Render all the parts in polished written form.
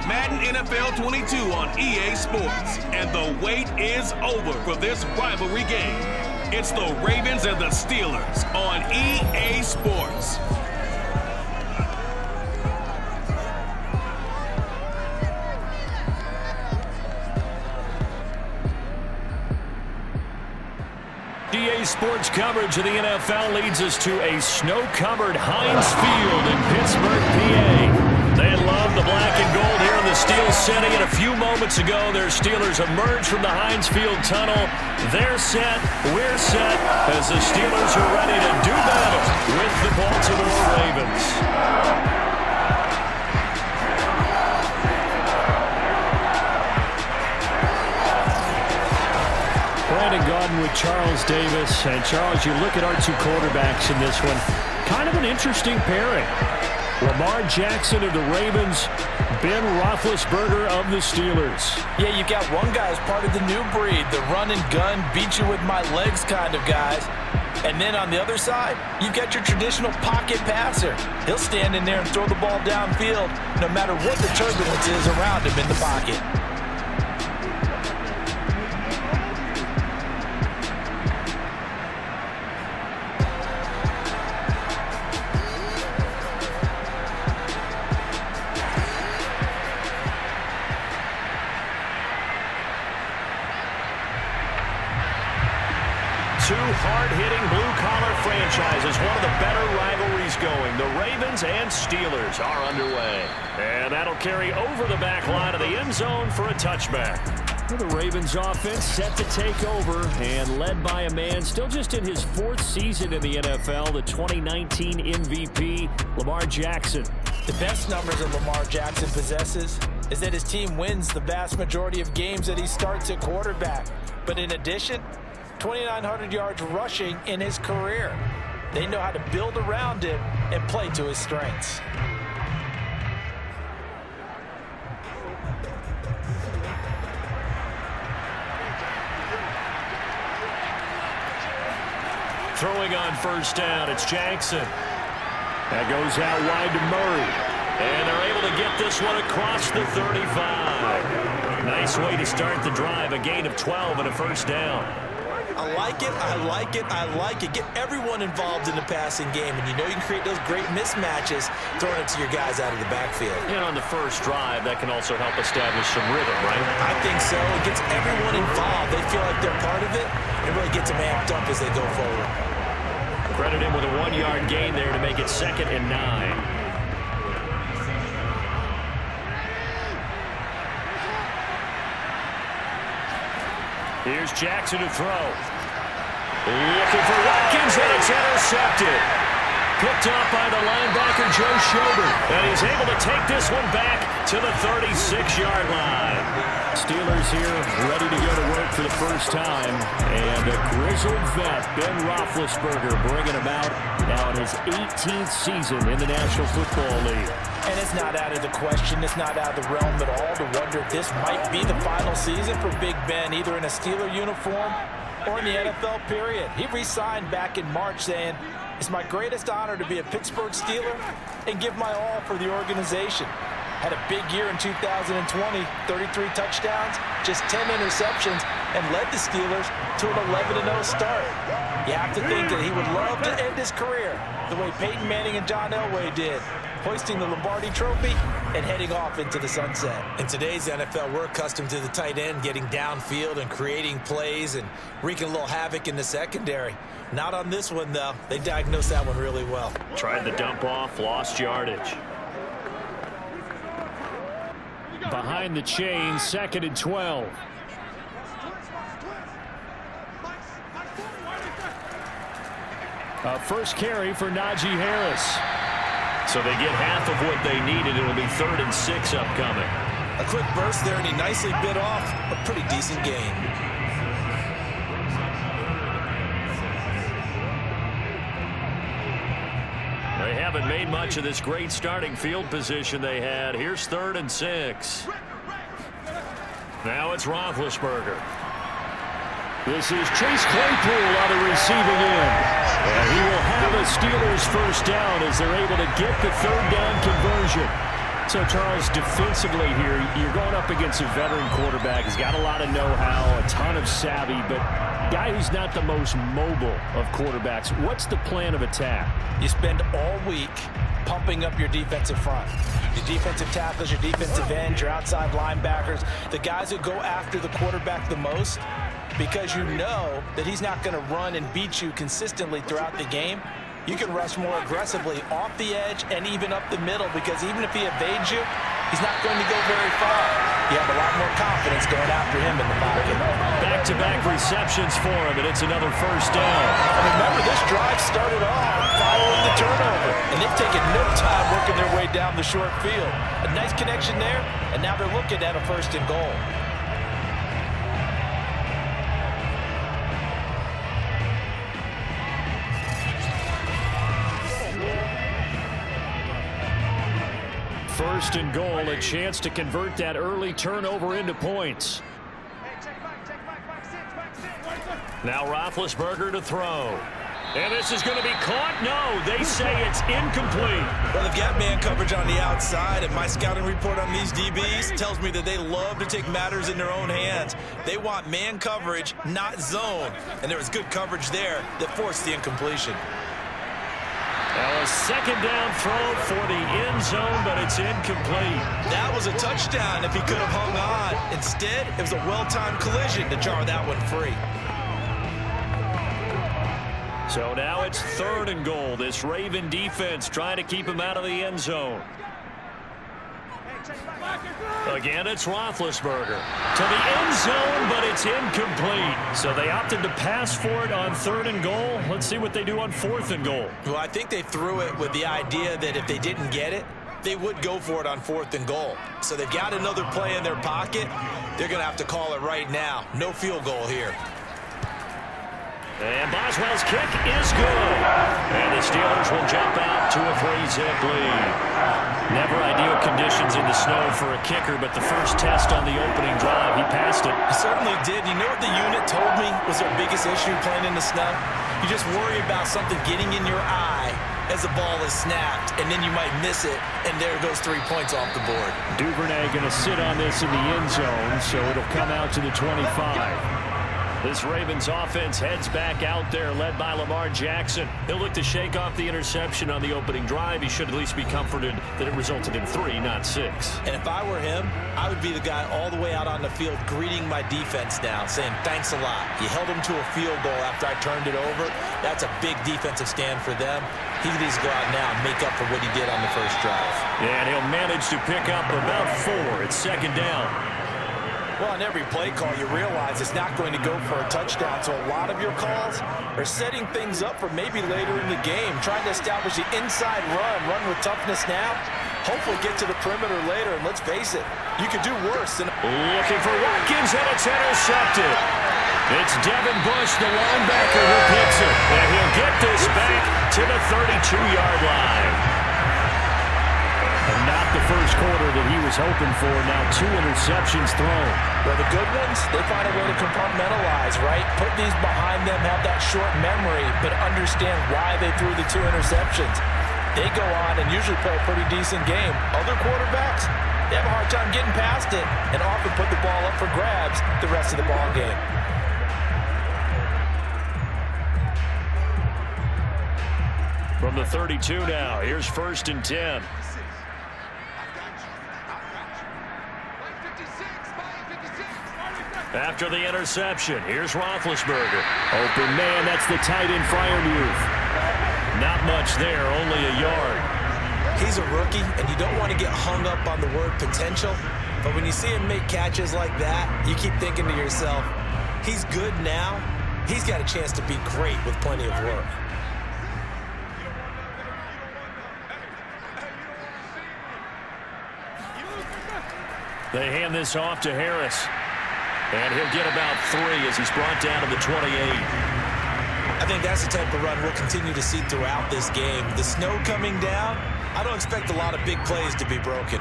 Madden NFL 22 on EA Sports. And the wait is over for this rivalry game. It's the Ravens and the Steelers on EA Sports. EA Sports coverage of the NFL leads us to a snow-covered Heinz Field in Pittsburgh, PA. They love the black and gold here in the Steel City, and a few moments ago, their Steelers emerged from the Heinz Field tunnel. They're set, we're set, as the Steelers are ready to do battle with the Baltimore Ravens. Brandon Gaudin with Charles Davis. And Charles, you look at our two quarterbacks in this one, kind of an interesting pairing. Lamar Jackson of the Ravens, Ben Roethlisberger of the Steelers. Yeah, you got one guy as part of the new breed, the run and gun, beat you with my legs kind of guys. And then on the other side, you've got your traditional pocket passer. He'll stand in there and throw the ball downfield no matter what the turbulence is around him in the pocket. Two hard-hitting blue-collar franchises, one of the better rivalries going. The Ravens and Steelers are underway. And that'll carry over the back line of the end zone for a touchback. The Ravens offense set to take over and led by a man still just in his fourth season in the NFL, the 2019 MVP, Lamar Jackson. The best numbers that Lamar Jackson possesses is that his team wins the vast majority of games that he starts at quarterback. But in addition, 2,900 yards rushing in his career. They know how to build around him and play to his strengths. Throwing on first down, it's Jackson. That goes out wide to Murray. And they're able to get this one across the 35. Nice way to start the drive, a gain of 12 and a first down. I like it, I like it, I like it. Get everyone involved in the passing game, and you know you can create those great mismatches throwing it to your guys out of the backfield. And on the first drive, that can also help establish some rhythm, right? I think so. It gets everyone involved. They feel like they're part of it. It really gets them amped up as they go forward. Credit him with a 1-yard gain there to make it 2nd and 9. Here's Jackson to throw. Looking for Watkins, and it's intercepted. Picked off by the linebacker, Joe Schobert. And he's able to take this one back to the 36-yard line. Steelers here ready to go to work for the first time. And a grizzled vet, Ben Roethlisberger, bringing him out now in his 18th season in the National Football League. And it's not out of the question, it's not out of the realm at all to wonder if this might be the final season for Big Ben, either in a Steeler uniform or in the NFL period. He re-signed back in March saying, "It's my greatest honor to be a Pittsburgh Steeler and give my all for the organization." Had a big year in 2020, 33 touchdowns, just 10 interceptions, and led the Steelers to an 11-0 start. You have to think that he would love to end his career the way Peyton Manning and John Elway did, hoisting the Lombardi Trophy and heading off into the sunset. In today's NFL, we're accustomed to the tight end getting downfield and creating plays and wreaking a little havoc in the secondary. Not on this one, though. They diagnosed that one really well. Tried the dump off, lost yardage. Behind the chain, 2nd and 12. First carry for Najee Harris. So they get half of what they needed. It'll be 3rd and 6 upcoming. A quick burst there, and he nicely bit off a pretty decent gain. They haven't made much of this great starting field position they had. Here's 3rd and 6. Now it's Roethlisberger. This is Chase Claypool on the receiving end. And he will have a Steelers first down as they're able to get the 3rd down conversion. So, Charles, defensively here, you're going up against a veteran quarterback. He's got a lot of know-how, a ton of savvy, but guy who's not the most mobile of quarterbacks. What's the plan of attack? You spend all week pumping up your defensive front. Your defensive tackles, your defensive ends, your outside linebackers, the guys who go after the quarterback the most, because you know that he's not going to run and beat you consistently throughout the game. You can rush more aggressively off the edge and even up the middle, because even if he evades you, he's not going to go very far. You have a lot more confidence going after him in the pocket. Back-to-back receptions for him, and it's another first down. And remember, this drive started off following the turnover, and they've taken no time working their way down the short field. A nice connection there, and now they're looking at a first and goal. First and goal, a chance to convert that early turnover into points. Now Roethlisberger to throw. And this is going to be caught. No, they say it's incomplete. Well, they've got man coverage on the outside, and my scouting report on these DBs tells me that they love to take matters in their own hands. They want man coverage, not zone. And there was good coverage there that forced the incompletion. Well, a second down throw for the end zone, but it's incomplete. That was a touchdown if he could have hung on. Instead, it was a well-timed collision to jar that one free. So now it's third and goal. This Raven defense trying to keep him out of the end zone. Again, it's Roethlisberger to the end zone, but it's incomplete. So they opted to pass for it on third and goal. Let's see what they do on fourth and goal. Well, I think they threw it with the idea that if they didn't get it, they would go for it on fourth and goal. So they've got another play in their pocket. They're going to have to call it right now. No field goal here. And Boswell's kick is good. And the Steelers will jump out to a 3-zip lead. Never ideal conditions in the snow for a kicker, but the first test on the opening drive, he passed it. He certainly did. You know what the unit told me was their biggest issue playing in the snow? You just worry about something getting in your eye as the ball is snapped, and then you might miss it, and there goes 3 points off the board. Duvernay going to sit on this in the end zone, so it'll come out to the 25. This Ravens offense heads back out there, led by Lamar Jackson. He'll look to shake off the interception on the opening drive. He should at least be comforted that it resulted in 3, not 6. And if I were him, I would be the guy all the way out on the field greeting my defense now, saying, thanks a lot. You held him to a field goal after I turned it over. That's a big defensive stand for them. He needs to go out now and make up for what he did on the first drive. Yeah, and he'll manage to pick up about 4. It's second down. Well, on every play call, you realize it's not going to go for a touchdown, so a lot of your calls are setting things up for maybe later in the game, trying to establish the inside run with toughness now, hopefully get to the perimeter later, and let's face it, you could do worse than... Looking for Watkins, and it's intercepted. It's Devin Bush, the linebacker, who picks it, and he'll get this back to the 32-yard line. And not the first quarter that he was hoping for. Now 2 interceptions thrown. Well, the good ones, they find a way to compartmentalize, right? Put these behind them, have that short memory, but understand why they threw the 2 interceptions. They go on and usually play a pretty decent game. Other quarterbacks, they have a hard time getting past it and often put the ball up for grabs the rest of the ball game. From the 32 now, here's first and 10. After the interception, here's Roethlisberger. Open man, that's the tight end Freiermuth. Not much there, only a yard. He's a rookie, and you don't want to get hung up on the word potential, but when you see him make catches like that, you keep thinking to yourself, he's good now. He's got a chance to be great with plenty of work. They hand this off to Harris. And he'll get about 3 as he's brought down to the 28. I think that's the type of run we'll continue to see throughout this game. The snow coming down, I don't expect a lot of big plays to be broken.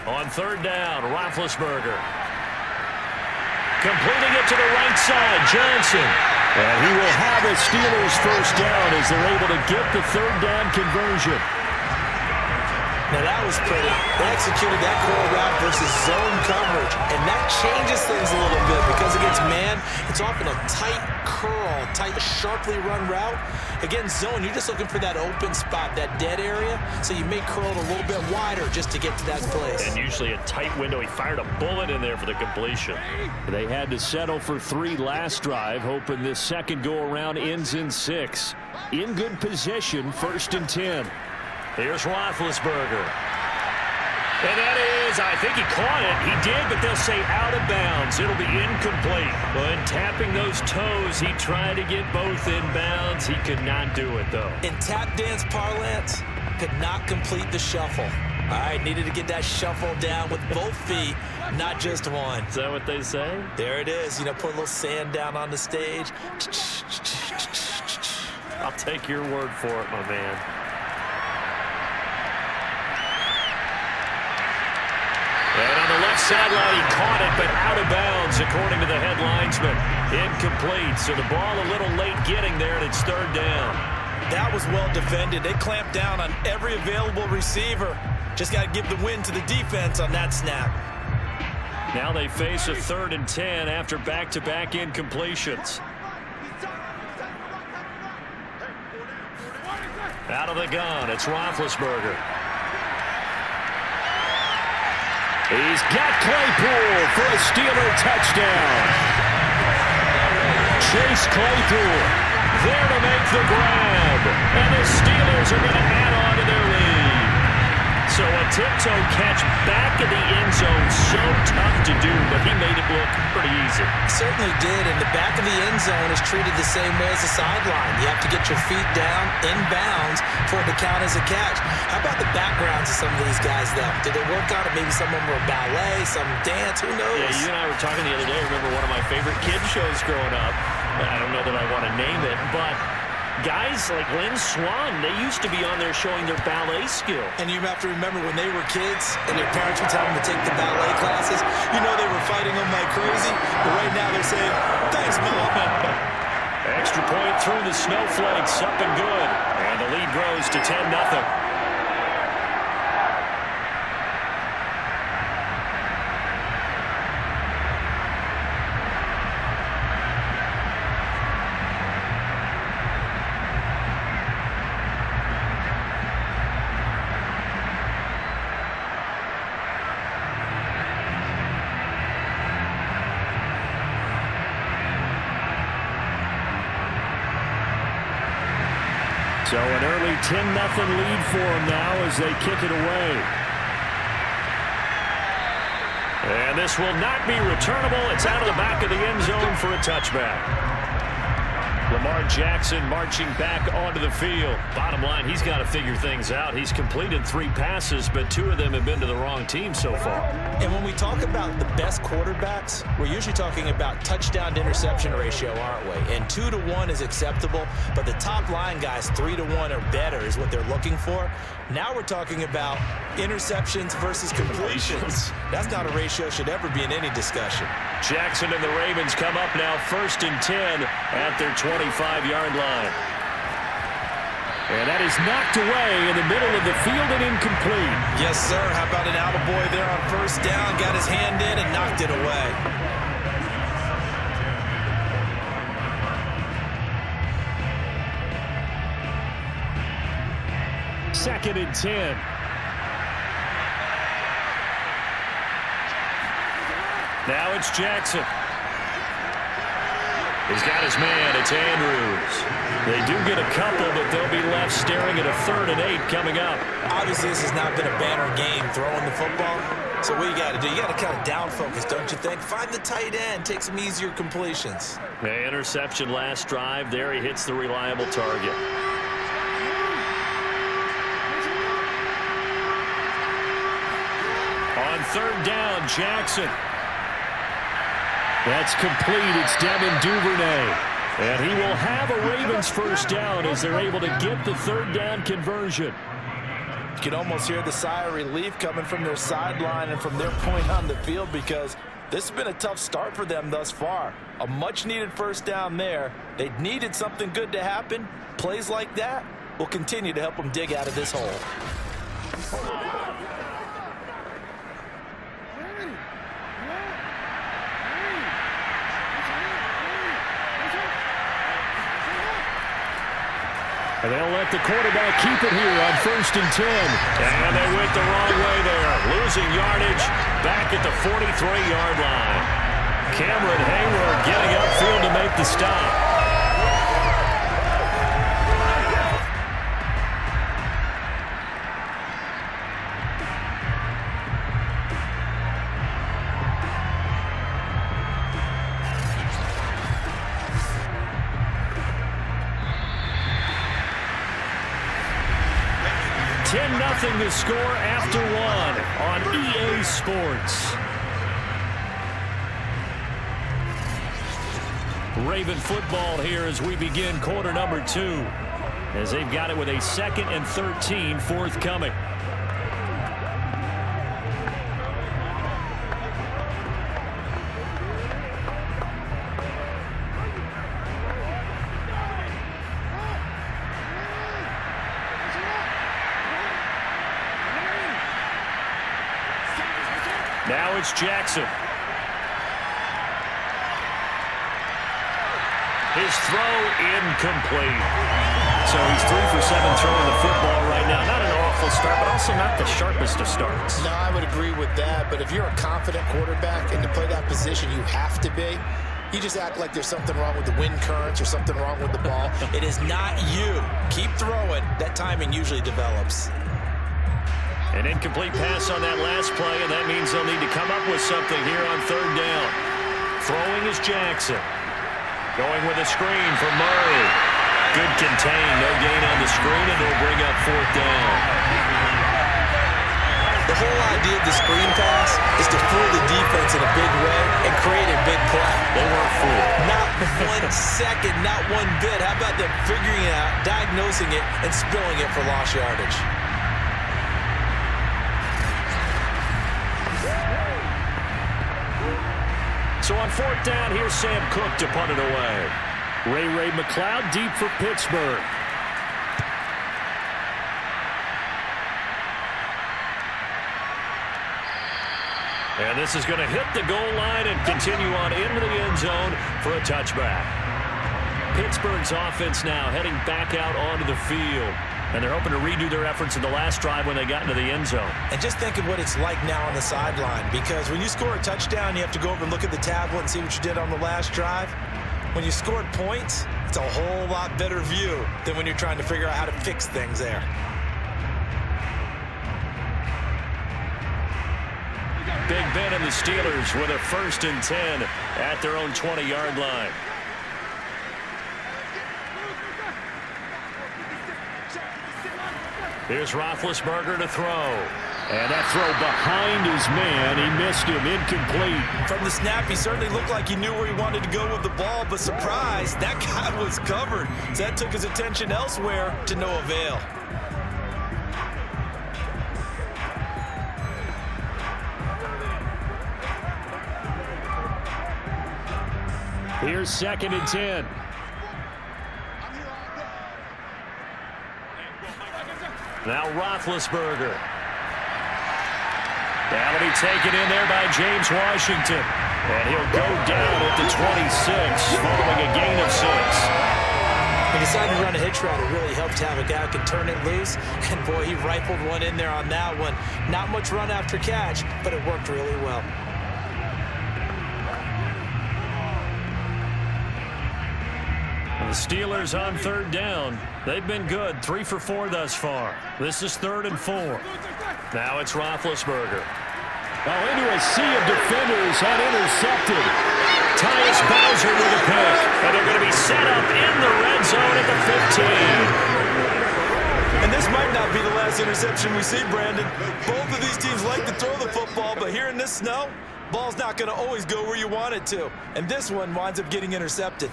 On third down, Roethlisberger. Completing it to the right side, Johnson. And he will have a Steelers first down as they're able to get the third down conversion. Now that was pretty. They executed that curl route versus zone coverage, and that changes things a little bit because against man, it's often a tight curl, tight, sharply run route. Against zone, you're just looking for that open spot, that dead area, so you may curl it a little bit wider just to get to that place. And usually a tight window. He fired a bullet in there for the completion. They had to settle for 3 last drive, hoping this second go-around ends in 6. In good position, 1st and 10. Here's Roethlisberger. And that is, I think he caught it. He did, but they'll say out of bounds. It'll be incomplete. But tapping those toes, he tried to get both inbounds. He could not do it, though. In tap dance parlance, could not complete the shuffle. All right, needed to get that shuffle down with both feet, not just one. Is that what they say? There it is. You know, put a little sand down on the stage. I'll take your word for it, my man. And on the left sideline, he caught it, but out of bounds, according to the head linesman. Incomplete, so the ball a little late getting there, and it's 3rd down. That was well defended. They clamped down on every available receiver. Just got to give the win to the defense on that snap. Now they face a 3rd and 10 after back-to-back incompletions. Out of the gun, it's Roethlisberger. He's got Claypool for a Steeler touchdown. Chase Claypool there to make the grab. And the Steelers are going to add on to their lead. So a tiptoe catch back in the end zone, so tough to do, but he made it look pretty easy. Certainly did, and the back of the end zone is treated the same way as the sideline. You have to get your feet down in bounds for it to count as a catch. How about the backgrounds of some of these guys, though? Did they work on it? Maybe some of them were ballet, some dance, who knows? Yeah, you and I were talking the other day. Remember one of my favorite kids shows growing up? I don't know that I want to name it, but guys like Lynn Swan, they used to be on there showing their ballet skill. And you have to remember when they were kids and their parents would tell them to take the ballet classes, you know they were fighting them like crazy. But right now they're saying, thanks, Mom. Extra point through the snowflakes, up and good. And the lead grows to 10-0. So an early 10-0 lead for them now as they kick it away. And this will not be returnable. It's out of the back of the end zone for a touchback. Lamar Jackson marching back onto the field. Bottom line, he's got to figure things out. He's completed 3 passes, but 2 of them have been to the wrong team so far. And when we talk about the best quarterbacks, we're usually talking about touchdown to interception ratio, aren't we? And 2 to 1 is acceptable, but the top line guys, 3 to 1 or better is what they're looking for. Now we're talking about interceptions versus completions. That's not a ratio should ever be in any discussion. Jackson and the Ravens come up now 1st and 10 at their 25-yard line. And that is knocked away in the middle of the field and incomplete. Yes, sir. How about an attaboy there on 1st down? Got his hand in and knocked it away. Second and 10. Now it's Jackson. He's got his man. It's Andrews. They do get a couple, but they'll be left staring at a 3rd and 8 coming up. Obviously, this has not been a banner game throwing the football. So what you got to do, you got to kind of down focus, don't you think? Find the tight end, take some easier completions. The interception last drive. There he hits the reliable target. On 3rd down, Jackson. That's complete. It's Devin Duvernay. And he will have a Ravens first down as they're able to get the 3rd down conversion. You can almost hear the sigh of relief coming from their sideline and from their point on the field because This has been a tough start for them thus far. A much-needed first down there. They needed something good to happen. Plays like that will continue to help them dig out of this hole. And they'll let the quarterback keep it here on 1st and 10. And they went the wrong way there. Losing yardage back at the 43-yard line. Cameron Hayward getting upfield to make the stop. Nothing to score after one on EA Sports. Raven football here as we begin quarter number 2, as they've got it with a 2nd and 13 forthcoming. Now it's Jackson. His throw incomplete. So he's 3 for 7 throwing the football right now. Not an awful start, but also not the sharpest of starts. No, I would agree with that. But if you're a confident quarterback and to play that position, you have to be. You just act like there's something wrong with the wind currents or something wrong with the ball. It is not you. Keep throwing. That timing usually develops. An incomplete pass on that last play, and that means they'll need to come up with something here on 3rd down. Throwing is Jackson. Going with a screen for Murray. Good contain, no gain on the screen, and they'll bring up 4th down. The whole idea of the screen pass is to fool the defense in a big way and create a big play. They weren't fooled. Not 1 second, not one bit. How about them figuring it out, diagnosing it, and spilling it for lost yardage? So on 4th down, here's Sam Cook to punt it away. Ray McLeod deep for Pittsburgh. And this is going to hit the goal line and continue on into the end zone for a touchback. Pittsburgh's offense now heading back out onto the field. And they're hoping to redo their efforts in the last drive when they got into the end zone. And just think of what it's like now on the sideline, because when you score a touchdown, you have to go over and look at the tablet and see what you did on the last drive. When you scored points, it's a whole lot better view than when you're trying to figure out how to fix things there. Big Ben and the Steelers with a 1st and 10 at their own 20-yard line. Here's Roethlisberger to throw. And that throw behind his man. He missed him. Incomplete. From the snap, he certainly looked like he knew where he wanted to go with the ball, but surprise, that guy was covered. So that took his attention elsewhere to no avail. Here's 2nd and 10. Now Roethlisberger. That'll be taken in there by James Washington. And he'll go down at the 26 following a gain of 6. He decided to run a hitch route. It really helped to have a guy who can turn it loose. And, boy, he rifled one in there on that one. Not much run after catch, but it worked really well. The Steelers on 3rd down. They've been good, 3 for 4 thus far. This is 3rd and 4. Now it's Roethlisberger. Oh, into a sea of defenders and intercepted. Tyus Bowser with a pick. And they're going to be set up in the red zone at the 15. And this might not be the last interception we see, Brandon. Both of these teams like to throw the football, but here in this snow, ball's not going to always go where you want it to. And this one winds up getting intercepted.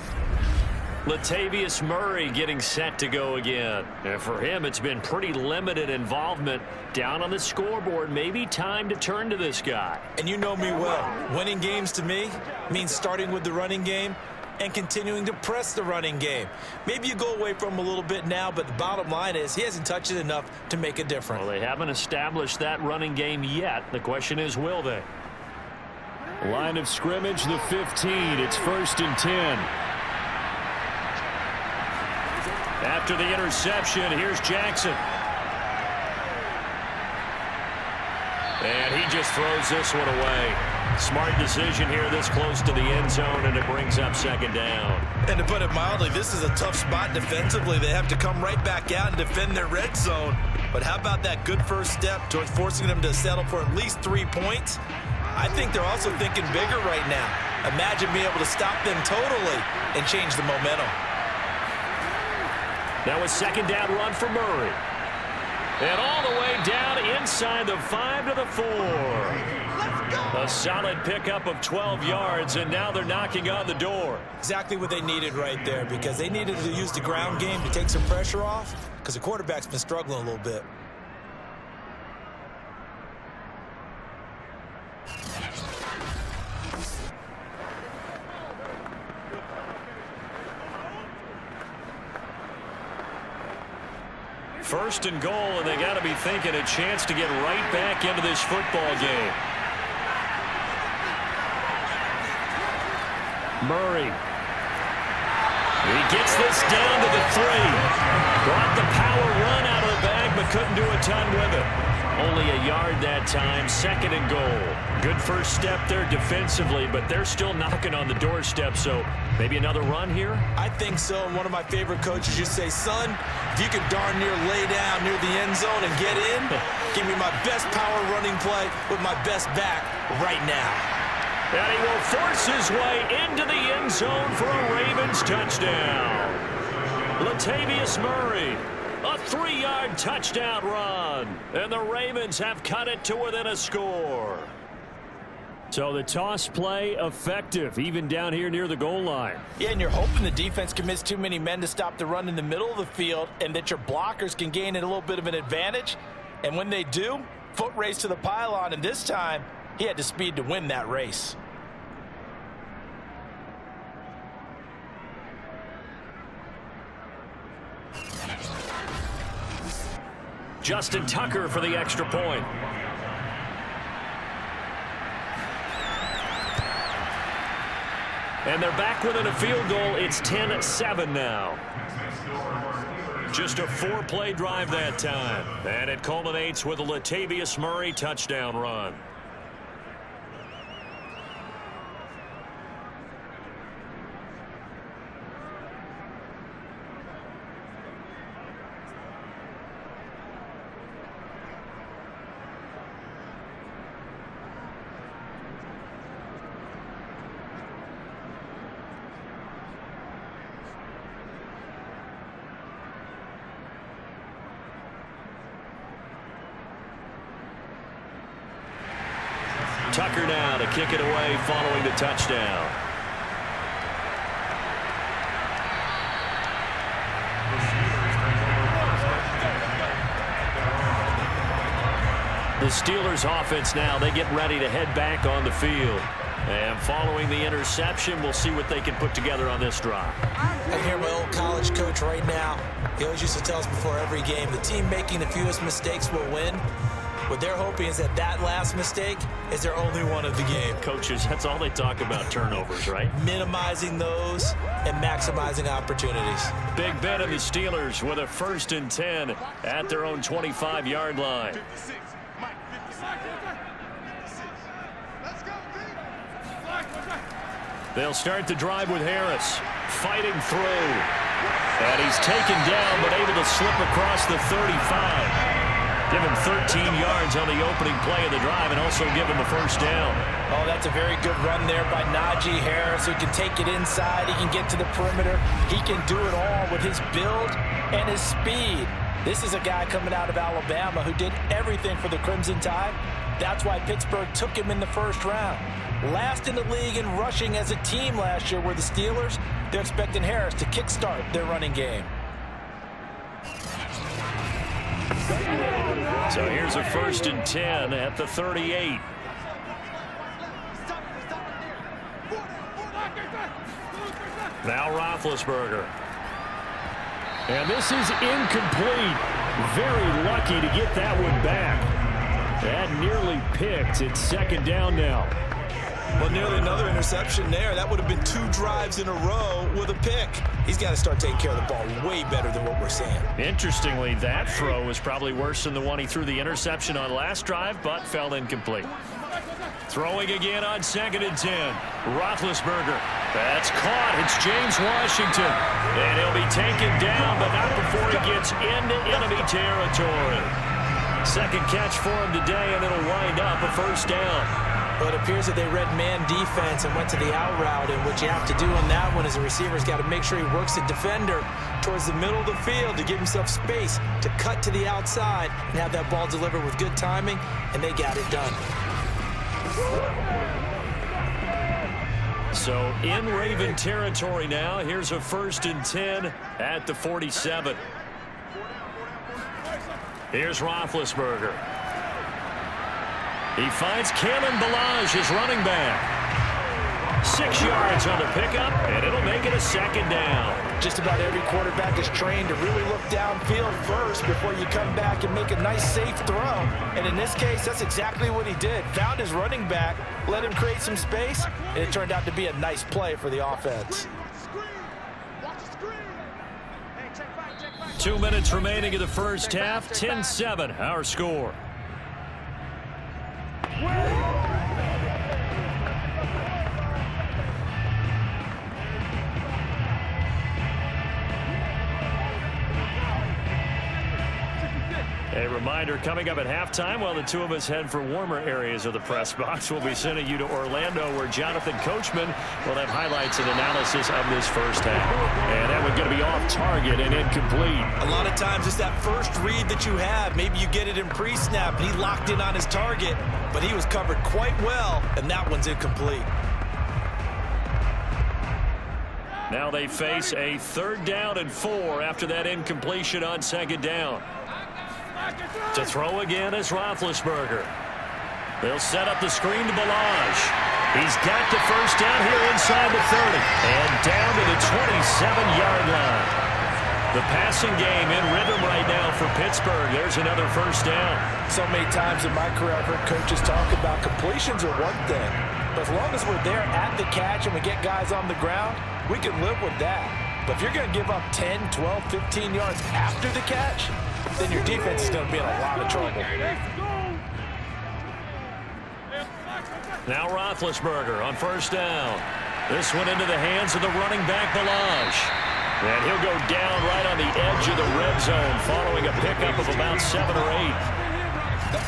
Latavius Murray getting set to go again. And for him, it's been pretty limited involvement down on the scoreboard. Maybe time to turn to this guy. And you know me well. Winning games to me means starting with the running game and continuing to press the running game. Maybe you go away from him a little bit now, but the bottom line is he hasn't touched it enough to make a difference. Well, they haven't established that running game yet. The question is, will they? Line of scrimmage, the 15. It's 1st and 10. After the interception, here's Jackson. And he just throws this one away. Smart decision here this close to the end zone, and it brings up 2nd down. And to put it mildly, this is a tough spot defensively. They have to come right back out and defend their red zone. But how about that good first step towards forcing them to settle for at least 3 points? I think they're also thinking bigger right now. Imagine being able to stop them totally and change the momentum. That was 2nd down run for Murray. And all the way down inside the 5 to the 4. A solid pickup of 12 yards, and now they're knocking on the door. Exactly what they needed right there, because they needed to use the ground game to take some pressure off, because the quarterback's been struggling a little bit. First and goal, and they got to be thinking a chance to get right back into this football game. Murray. He gets this down to the 3. Brought the power run out of the bag, but couldn't do a ton with it. Only a yard that time, 2nd and goal. Good first step there defensively, but they're still knocking on the doorstep, so maybe another run here? I think so. And one of my favorite coaches used to say, son, if you can darn near lay down near the end zone and get in, give me my best power running play with my best back right now. And he will force his way into the end zone for a Ravens touchdown. Latavius Murray, a 3-yard touchdown run. And the Ravens have cut it to within a score. So the toss play effective, even down here near the goal line. Yeah, and you're hoping the defense commits too many men to stop the run in the middle of the field and that your blockers can gain a little bit of an advantage. And when they do, foot race to the pylon, and this time he had the speed to win that race. Justin Tucker for the extra point. And they're back within a field goal. It's 10-7 now. Just a 4-play drive that time. And it culminates with a Latavius Murray touchdown run. Tucker now to kick it away following the touchdown. The Steelers offense now, they get ready to head back on the field. And following the interception, we'll see what they can put together on this drive. I hear my old college coach right now. He always used to tell us before every game, the team making the fewest mistakes will win. What they're hoping is that that last mistake is their only one of the game. Coaches, that's all they talk about, turnovers, right? Minimizing those and maximizing opportunities. Big Ben and the Steelers with a 1st and 10 at their own 25-yard line. They'll start the drive with Harris fighting through. And he's taken down but able to slip across the 35. Give him 13 yards on the opening play of the drive and also give him a 1st down. Oh, that's a very good run there by Najee Harris, who can take it inside. He can get to the perimeter. He can do it all with his build and his speed. This is a guy coming out of Alabama who did everything for the Crimson Tide. That's why Pittsburgh took him in the 1st round. Last in the league in rushing as a team last year were the Steelers. They're expecting Harris to kickstart their running game. So here's a 1st and 10 at the 38. Now Roethlisberger. And this is incomplete. Very lucky to get that one back. That nearly picked. It's 2nd down now. Well, nearly another interception there. That would have been 2 drives in a row with a pick. He's got to start taking care of the ball way better than what we're seeing. Interestingly, that throw was probably worse than the one he threw the interception on last drive, but fell incomplete. Throwing again on 2nd and 10. Roethlisberger. That's caught. It's James Washington. And he'll be taken down, but not before he gets into enemy territory. 2nd catch for him today, and it'll wind up a 1st down. But it appears that they read man defense and went to the out route, and what you have to do on that one is the receiver's got to make sure he works the defender towards the middle of the field to give himself space to cut to the outside and have that ball delivered with good timing, and they got it done. So in Raven territory now. Here's a 1st and 10 at the 47. Here's Roethlisberger. He finds Kalen Ballage, his running back. 6 yards on the pickup, and it'll make it a 2nd down. Just about every quarterback is trained to really look downfield first before you come back and make a nice, safe throw. And in this case, that's exactly what he did. Found his running back, let him create some space, and it turned out to be a nice play for the offense. 2 minutes remaining in the 1st half. 10-7, our score. A reminder, coming up at halftime, while the two of us head for warmer areas of the press box, we'll be sending you to Orlando, where Jonathan Coachman will have highlights and analysis of this 1st half. And that one's going to be off target and incomplete. A lot of times it's that first read that you have. Maybe you get it in pre-snap, and he locked in on his target, but he was covered quite well, and that one's incomplete. Now they face a 3rd down and 4 after that incompletion on 2nd down. To throw again is Roethlisberger. They'll set up the screen to Ballage. He's got the 1st down here inside the 30 and down to the 27-yard line. The passing game in rhythm right now for Pittsburgh. There's another 1st down. So many times in my career I've heard coaches talk about completions are one thing, but as long as we're there at the catch and we get guys on the ground, we can live with that. But if you're going to give up 10, 12, 15 yards after the catch, then your defense is going to be in a lot of trouble. Now Roethlisberger on 1st down. This one into the hands of the running back, Ballage. And he'll go down right on the edge of the red zone following a pickup of about 7 or 8.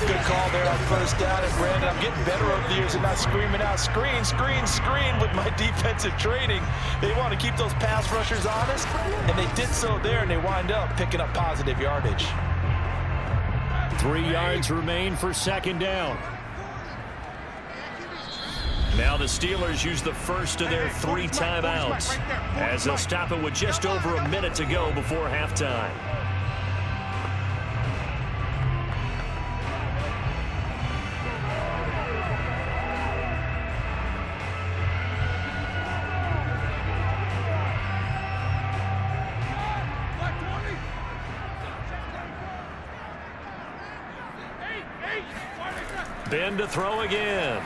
Good call there on 1st down. And Brandon, I'm getting better over the years and not screaming out, screen, screen, screen with my defensive training. They want to keep those pass rushers honest, and they did so there, and they wind up picking up positive yardage. 3 yards remain for 2nd down. Now the Steelers use the first of their 3 timeouts as they'll stop it with just over a minute to go before halftime. Ben to throw again.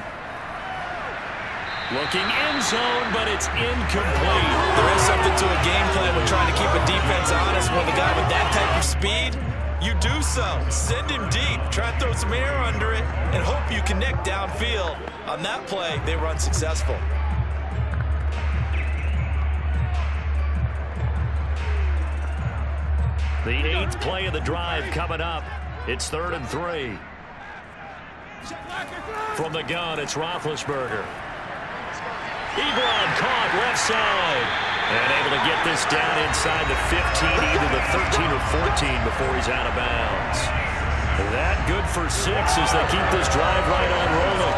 Looking end zone, but it's incomplete. There is something to a game plan when trying to keep a defense honest. When the guy with that type of speed, you do so. Send him deep. Try to throw some air under it and hope you connect downfield. On that play, they were unsuccessful. The 8th play of the drive coming up. It's 3rd and 3. From the gun, it's Roethlisberger. Ebron caught left side. And able to get this down inside the 15, either the 13 or 14 before he's out of bounds. That good for 6 as they keep this drive right on rolling.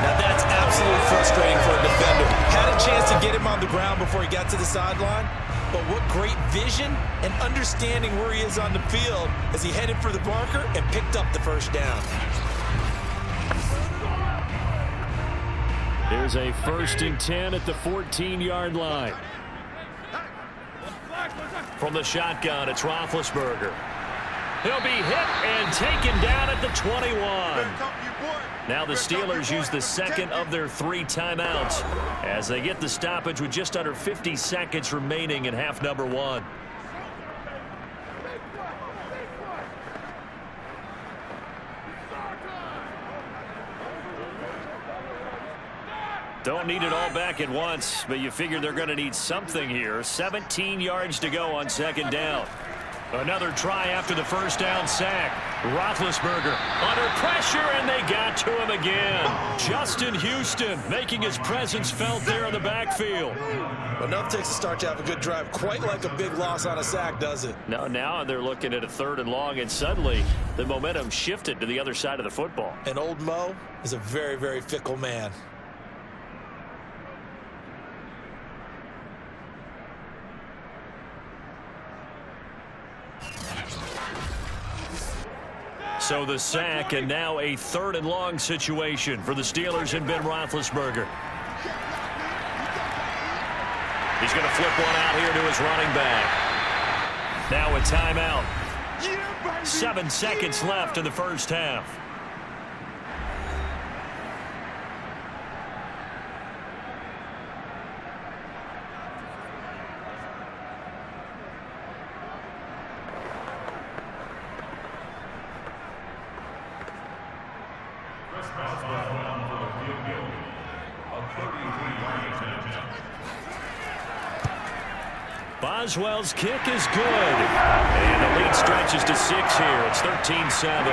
Now that's absolutely frustrating for a defender. Had a chance to get him on the ground before he got to the sideline, but what great vision and understanding where he is on the field as he headed for the marker and picked up the first down. Here's a 1st and 10 at the 14-yard line. From the shotgun, it's Roethlisberger. He'll be hit and taken down at the 21. Now the Steelers use the second of their 3 timeouts as they get the stoppage with just under 50 seconds remaining in half number 1. Don't need it all back at once, but you figure they're going to need something here. 17 yards to go on 2nd down. Another try after the first down sack. Roethlisberger under pressure, and they got to him again. Justin Houston making his presence felt there in the backfield. Well, nothing takes a start to have a good drive quite like a big loss on a sack, does it? No, now they're looking at a 3rd and long, and suddenly the momentum shifted to the other side of the football. And old Mo is a very, very fickle man. So the sack, and now a 3rd and long situation for the Steelers and Ben Roethlisberger. He's going to flip one out here to his running back. Now a timeout. 7 seconds left in the first half. Boswell's kick is good. And the lead stretches to 6 here. It's 13-7.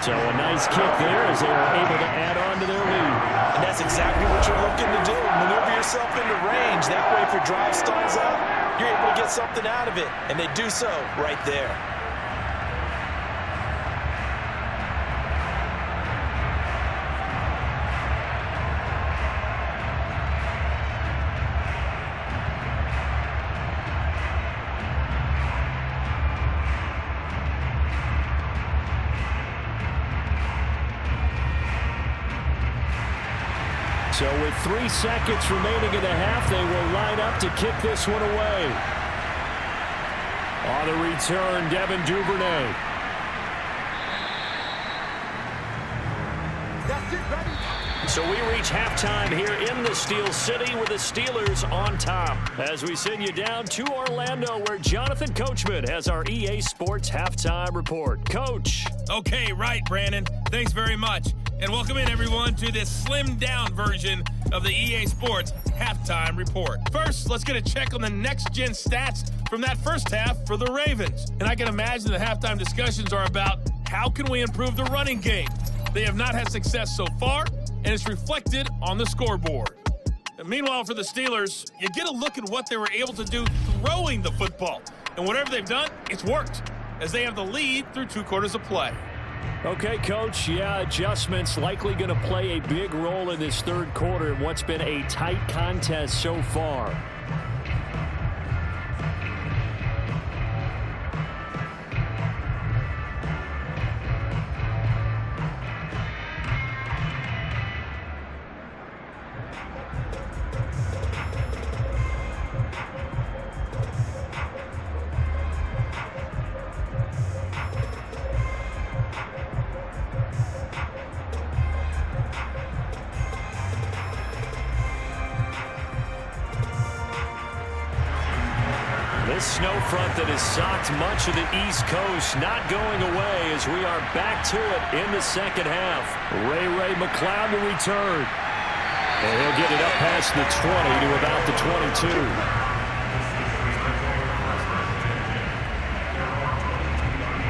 So a nice kick there as they are able to add on to their lead. And that's exactly what you're looking to do. Maneuver yourself into range. That way, if your drive stalls out, you're able to get something out of it. And they do so right there. So with 3 seconds remaining in the half, they will line up to kick this one away. On the return, Devin Duvernay. So we reach halftime here in the Steel City with the Steelers on top. As we send you down to Orlando, where Jonathan Coachman has our EA Sports Halftime Report. Coach. Okay, right, Brandon. Thanks very much. And welcome in, everyone, to this slimmed-down version of the EA Sports Halftime Report. First, let's get a check on the next-gen stats from that first half for the Ravens. And I can imagine the halftime discussions are about how can we improve the running game. They have not had success so far, and it's reflected on the scoreboard. And meanwhile, for the Steelers, you get a look at what they were able to do throwing the football. And whatever they've done, it's worked, as they have the lead through 2 quarters of play. Okay, Coach, yeah, adjustments likely going to play a big role in this 3rd quarter in what's been a tight contest so far. This snow front that has socked much of the East Coast not going away as we are back to it in the second half. Ray McCloud to return. And he'll get it up past the 20 to about the 22.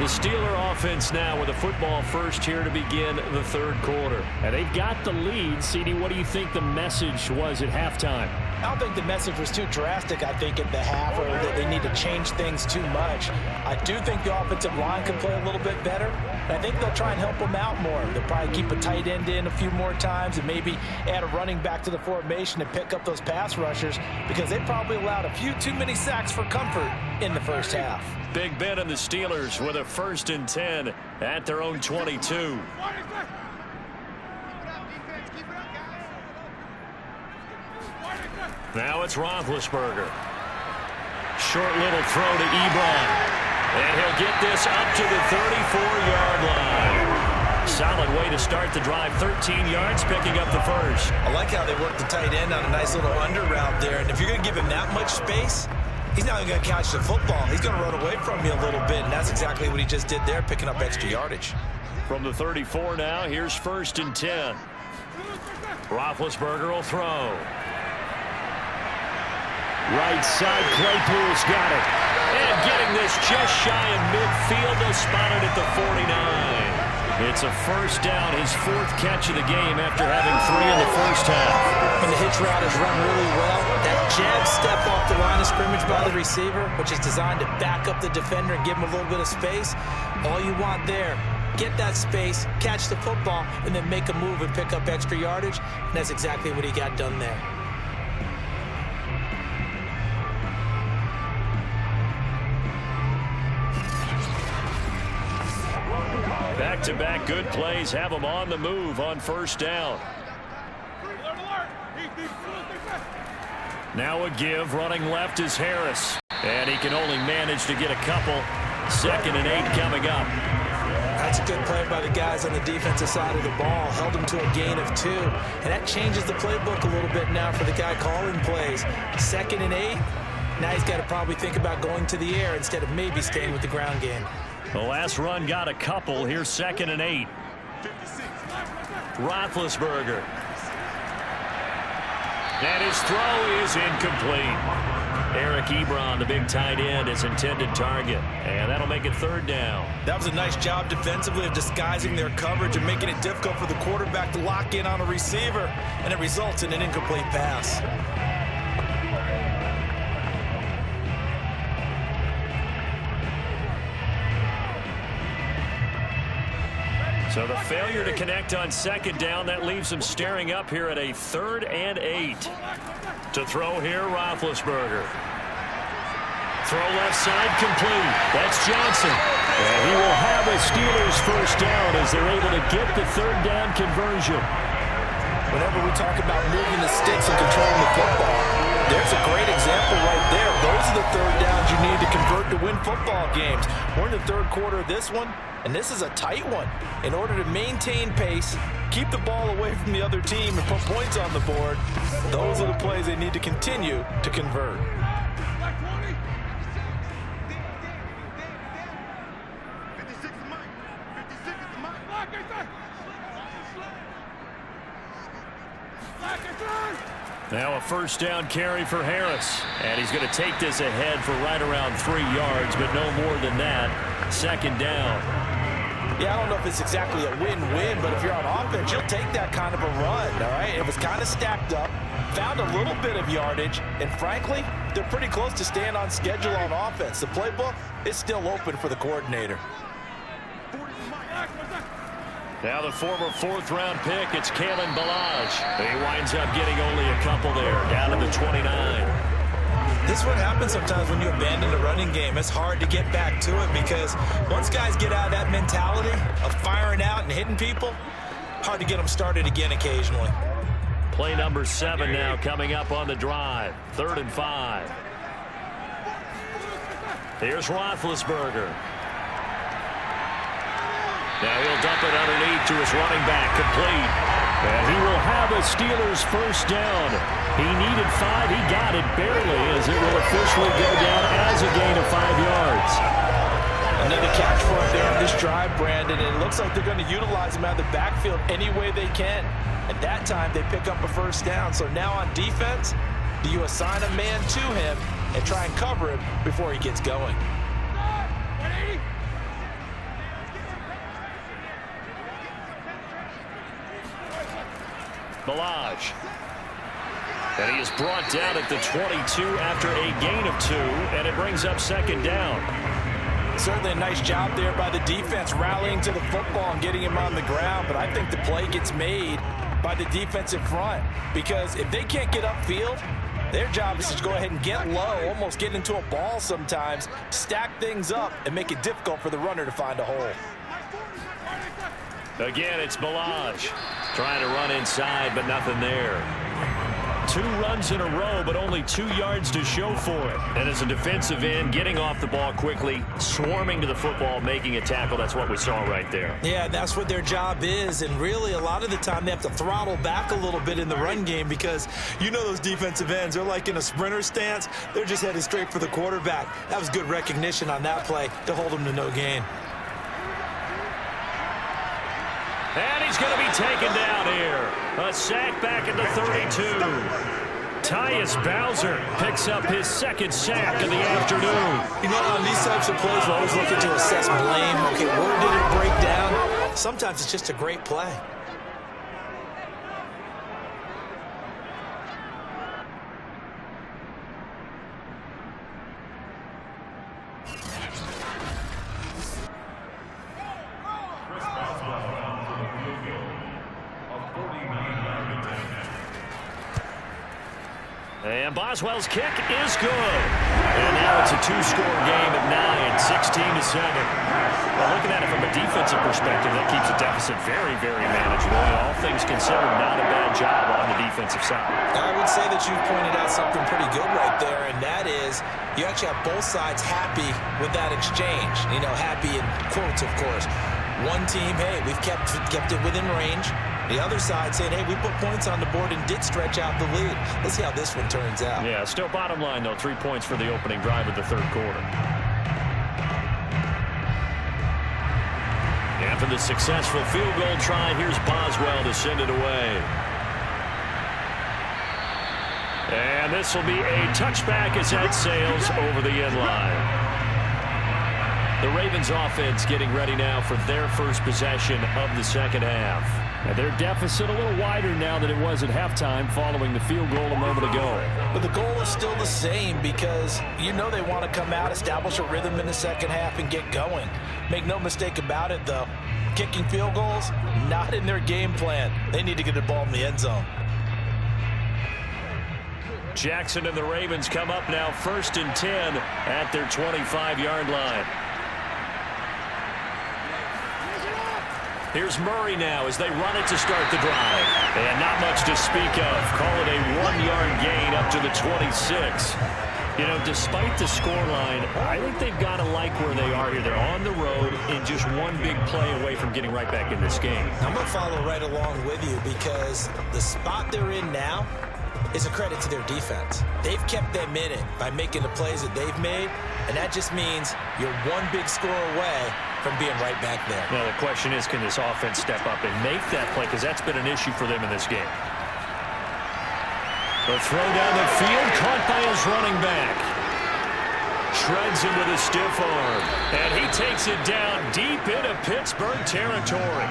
The Steeler offense now with a football first here to begin the 3rd quarter. And they've got the lead. CD, what do you think the message was at halftime? I don't think the message was too drastic, I think, at the half, or that they need to change things too much. I do think the offensive line can play a little bit better. I think they'll try and help them out more. They'll probably keep a tight end in a few more times and maybe add a running back to the formation and pick up those pass rushers, because they probably allowed a few too many sacks for comfort in the first half. Big Ben and the Steelers with a 1st and 10 at their own 22. Now it's Roethlisberger. Short little throw to Ebron. And he'll get this up to the 34-yard line. Solid way to start the drive. 13 yards, picking up the first. I like how they worked the tight end on a nice little under route there. And if you're going to give him that much space, he's not even going to catch the football. He's going to run away from you a little bit, and that's exactly what he just did there, picking up extra yardage. From the 34 now, here's 1st and 10. Roethlisberger will throw. Right side, Claypool's got it. And getting this just shy of midfield. They'll spot it at the 49. It's a 1st down, his 4th catch of the game after having 3 in the first half. And the hitch route is run really well. That jab step off the line of scrimmage by the receiver, which is designed to back up the defender and give him a little bit of space. All you want there, get that space, catch the football, and then make a move and pick up extra yardage. And that's exactly what he got done there. Back-to-back good plays have them on the move on 1st down. Now a give, running left is Harris. And he can only manage to get a couple. 2nd and 8 coming up. That's a good play by the guys on the defensive side of the ball. Held them to a gain of 2. And that changes the playbook a little bit now for the guy calling plays. 2nd and 8. Now he's got to probably think about going to the air instead of maybe staying with the ground game. The last run got a couple. Here's 2nd and 8. Roethlisberger. And his throw is incomplete. Eric Ebron, the big tight end, his intended target. And that'll make it 3rd down. That was a nice job defensively of disguising their coverage and making it difficult for the quarterback to lock in on a receiver. And it results in an incomplete pass. So the failure to connect on 2nd down, that leaves him staring up here at a 3rd and 8. To throw here, Roethlisberger. Throw left side, complete. That's Johnson. And he will have a Steelers 1st down as they're able to get the 3rd down conversion. Whenever we talk about moving the sticks and controlling the football, there's a great example right there. Those are the 3rd downs you need to convert to win football games. We're in the 3rd quarter of this one, and this is a tight one. In order to maintain pace, keep the ball away from the other team, and put points on the board, those are the plays they need to continue to convert. Now a 1st down carry for Harris. And he's going to take this ahead for right around 3 yards, but no more than that. 2nd down. Yeah, I don't know if it's exactly a win-win, but if you're on offense, you'll take that kind of a run, all right? It was kind of stacked up, found a little bit of yardage, and frankly, they're pretty close to staying on schedule on offense. The playbook is still open for the coordinator. Now the former 4th-round pick, it's Kalen Ballage. He winds up getting only a couple there, down to the 29. This is what happens sometimes when you abandon the running game. It's hard to get back to it because once guys get out of that mentality of firing out and hitting people, hard to get them started again occasionally. Play number 7 now coming up on the drive. 3rd and 5. Here's Roethlisberger. Now he'll dump it underneath to his running back, complete. And he will have a Steelers 1st down. He needed 5. He got it barely as it will officially go down as a gain of 5 yards. Another catch for him there on this drive, Brandon, and it looks like they're going to utilize him out of the backfield any way they can. At that time, they pick up a 1st down. So now on defense, do you assign a man to him and try and cover him before he gets going? Ballage. And he is brought down at the 22 after a gain of 2, and it brings up second down. Certainly a nice job there by the defense, rallying to the football and getting him on the ground. But I think the play gets made by the defensive front, because if they can't get upfield, their job is to go ahead and get low, almost get into a ball sometimes, stack things up, and make it difficult for the runner to find a hole. Again, it's Balaj trying to run inside, but nothing there. 2 runs in a row, but only 2 yards to show for it. And as a defensive end, getting off the ball quickly, swarming to the football, making a tackle, that's what we saw right there. Yeah, that's what their job is, and really a lot of the time they have to throttle back a little bit in the run game, because you know those defensive ends, they're like in a sprinter stance. They're just headed straight for the quarterback. That was good recognition on that play to hold them to no gain. And he's going to be taken down here. A sack back at the 32. Tyus Bowser picks up his 2nd sack of the afternoon. You know, on these types of plays, we're always looking to assess blame. Okay, where did it break down? Sometimes it's just a great play. And Boswell's kick is good. And now it's a 2-score game at 9, 16-7. Well, looking at it from a defensive perspective, that keeps the deficit very, very manageable. And all things considered, not a bad job on the defensive side. I would say that you've pointed out something pretty good right there, and that is you actually have both sides happy with that exchange. You know, happy in quotes, of course. One team, hey, we've kept it within range. The other side saying, hey, we put points on the board and did stretch out the lead. Let's see how this one turns out. Yeah, still bottom line, though, 3 points for the opening drive of the 3rd quarter. After the successful field goal try, here's Boswell to send it away. And this will be a touchback as that sails over the end line. The Ravens offense getting ready now for their first possession of the 2nd half. And their deficit a little wider now than it was at halftime following the field goal a moment ago. But the goal is still the same, because you know they want to come out, establish a rhythm in the 2nd half, and get going. Make no mistake about it, though. Kicking field goals, not in their game plan. They need to get the ball in the end zone. Jackson and the Ravens come up now 1st and 10 at their 25-yard line. Here's Murray now as they run it to start the drive. And not much to speak of. Call it a 1-yard gain up to the 26. You know, despite the scoreline, I think they've got to like where they are here. They're on the road and just one big play away from getting right back in this game. I'm going to follow right along with you, because the spot they're in now is a credit to their defense. They've kept them in it by making the plays that they've made, and that just means you're one big score away from being right back there. Now, the question is, can this offense step up and make that play? Because that's been an issue for them in this game. The throw down the field, caught by his running back. Shreds him with a stiff arm. And he takes it down deep into Pittsburgh territory.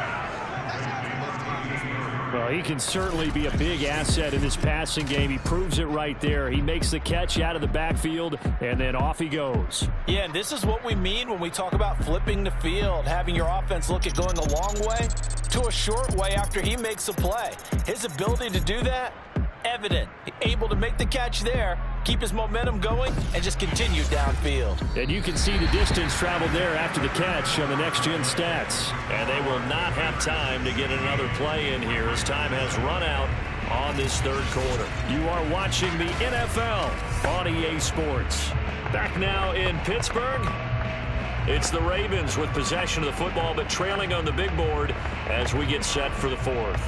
Well, he can certainly be a big asset in this passing game. He proves it right there. He makes the catch out of the backfield, and then off he goes. Yeah, and this is what we mean when we talk about flipping the field, having your offense look at going a long way to a short way after he makes a play. His ability to do that, evident. Able to make the catch there, keep his momentum going, and just continue downfield. And you can see the distance traveled there after the catch on the next-gen stats. And they will not have time to get another play in here as time has run out on this 3rd quarter. You are watching the NFL on EA Sports. Back now in Pittsburgh. It's the Ravens with possession of the football, but trailing on the big board as we get set for the 4th.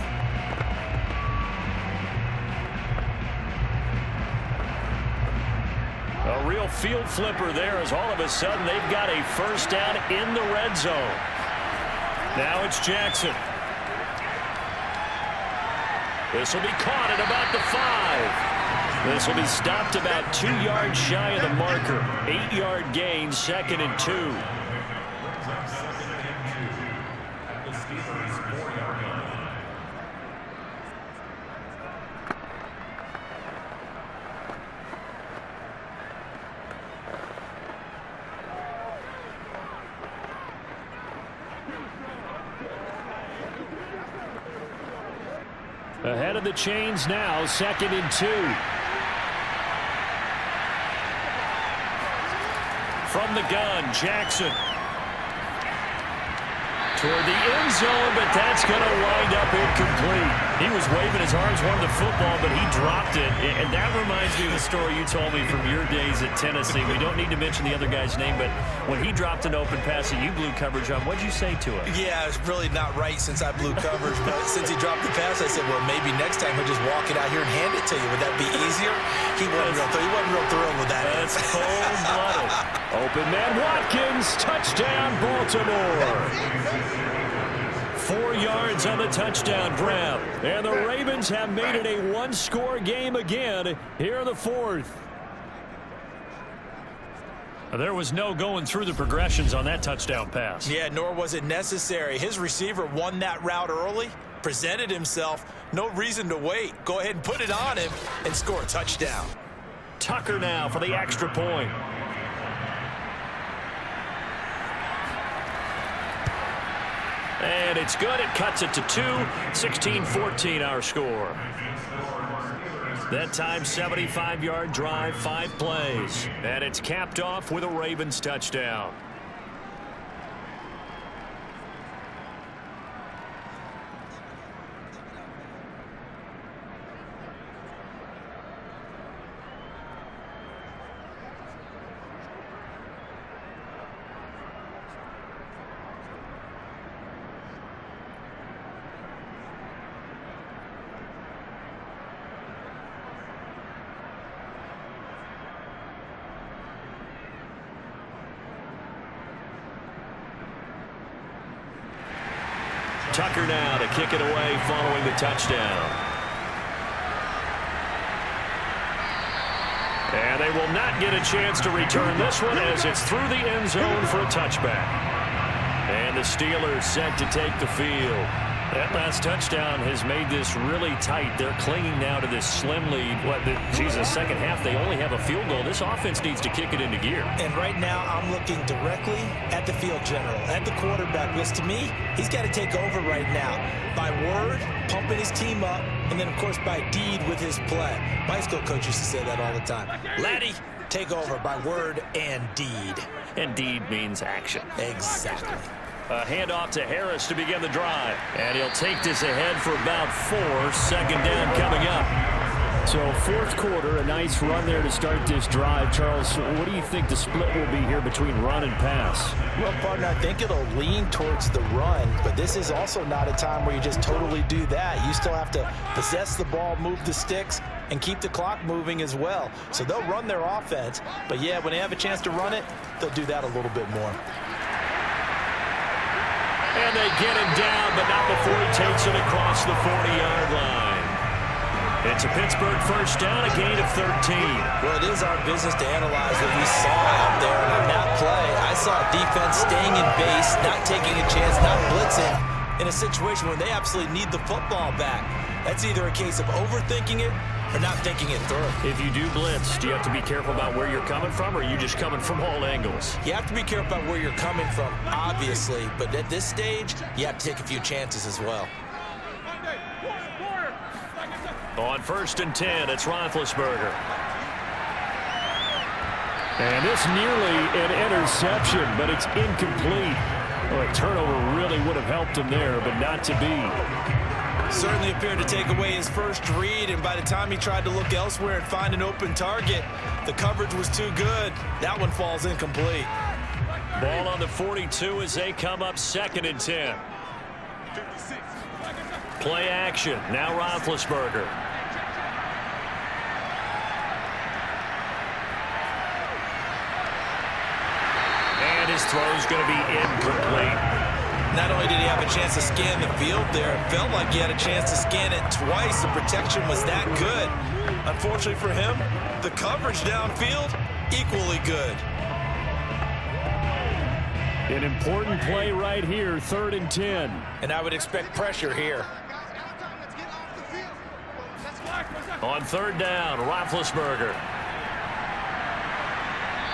A real field flipper there, as all of a sudden they've got a first down in the red zone. Now it's Jackson. This will be caught at about the 5. This will be stopped about 2 yards shy of the marker. 8-yard gain, 2nd and 2. Ahead of the chains now, 2nd and 2. From the gun, Jackson. Toward the end zone, but that's going to wind up incomplete. He was waving his arms, wanted the football, but he dropped it. And that reminds me of the story you told me from your days at Tennessee. We don't need to mention the other guy's name, but when he dropped an open pass that you blew coverage on, what'd you say to him? Yeah, it's really not right since I blew coverage, but since he dropped the pass, I said, well, maybe next time he'll just walk it out here and hand it to you. Would that be easier? He wasn't real thrilled with that. That's cold-blooded. Open man Watkins, touchdown Baltimore. 4 yards on the touchdown grab. And the Ravens have made it a one-score game again here in the 4th. There was no going through the progressions on that touchdown pass. Yeah, nor was it necessary. His receiver won that route early, presented himself. No reason to wait. Go ahead and put it on him and score a touchdown. Tucker now for the extra point. And it's good. It cuts it to 2. 16-14 our score. That time 75-yard drive, 5 plays. And it's capped off with a Ravens touchdown. Tucker now to kick it away following the touchdown. And they will not get a chance to return this one as it's through the end zone for a touchback. And the Steelers set to take the field. That last touchdown has made this really tight. They're clinging now to this slim lead. Second half, they only have a field goal. This offense needs to kick it into gear. And right now, I'm looking directly at the field general, at the quarterback. Because to me, he's got to take over right now. By word, pumping his team up, and then, of course, by deed with his play. My high school coach used to say that all the time. Laddie, take over by word and deed. And deed means action. Exactly. A handoff to Harris to begin the drive. And he'll take this ahead for about 4. 2nd down coming up. So 4th quarter, a nice run there to start this drive. Charles, what do you think the split will be here between run and pass? Well, partner, I think it'll lean towards the run, but this is also not a time where you just totally do that. You still have to possess the ball, move the sticks, and keep the clock moving as well. So they'll run their offense, but yeah, when they have a chance to run it, they'll do that a little bit more. And they get him down, but not before he takes it across the 40-yard line. It's a Pittsburgh first down, a gain of 13. Well, it is our business to analyze what we saw out there. And on that play, I saw defense staying in base, not taking a chance, not blitzing in a situation where they absolutely need the football back. That's either a case of overthinking it or not thinking it through. If you do blitz, do you have to be careful about where you're coming from, or are you just coming from all angles? You have to be careful about where you're coming from, obviously. But at this stage, you have to take a few chances as well. On 1st and 10, it's Roethlisberger. And this nearly an interception, but it's incomplete. Well, a turnover really would have helped him there, but not to be. Certainly appeared to take away his first read, and by the time he tried to look elsewhere and find an open target, the coverage was too good. That one falls incomplete. Ball on the 42 as they come up 2nd and 10. Play action. Now Roethlisberger. And his throw's going to be incomplete. Not only did he have a chance to scan the field there, it felt like he had a chance to scan it twice. The protection was that good. Unfortunately for him, the coverage downfield, equally good. An important play right here, 3rd and 10. And I would expect pressure here. On 3rd down, Roethlisberger.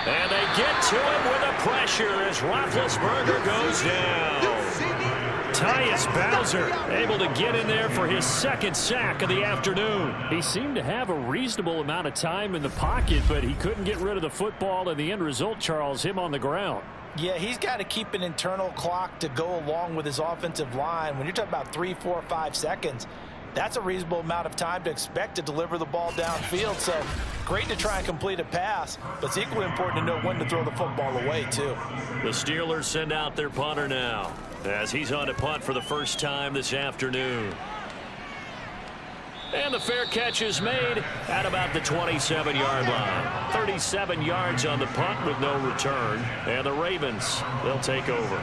And they get to him with the pressure as Roethlisberger goes down. Tyus Bowser able to get in there for his second sack of the afternoon. He seemed to have a reasonable amount of time in the pocket, but he couldn't get rid of the football, and the end result, Charles, him on the ground. Yeah, he's got to keep an internal clock to go along with his offensive line. When you're talking about 3, 4, 5 seconds, that's a reasonable amount of time to expect to deliver the ball downfield. So great to try and complete a pass, but it's equally important to know when to throw the football away, too. The Steelers send out their punter now as he's on to punt for the first time this afternoon. And the fair catch is made at about the 27-yard line. 37 yards on the punt with no return. And the Ravens, they'll take over.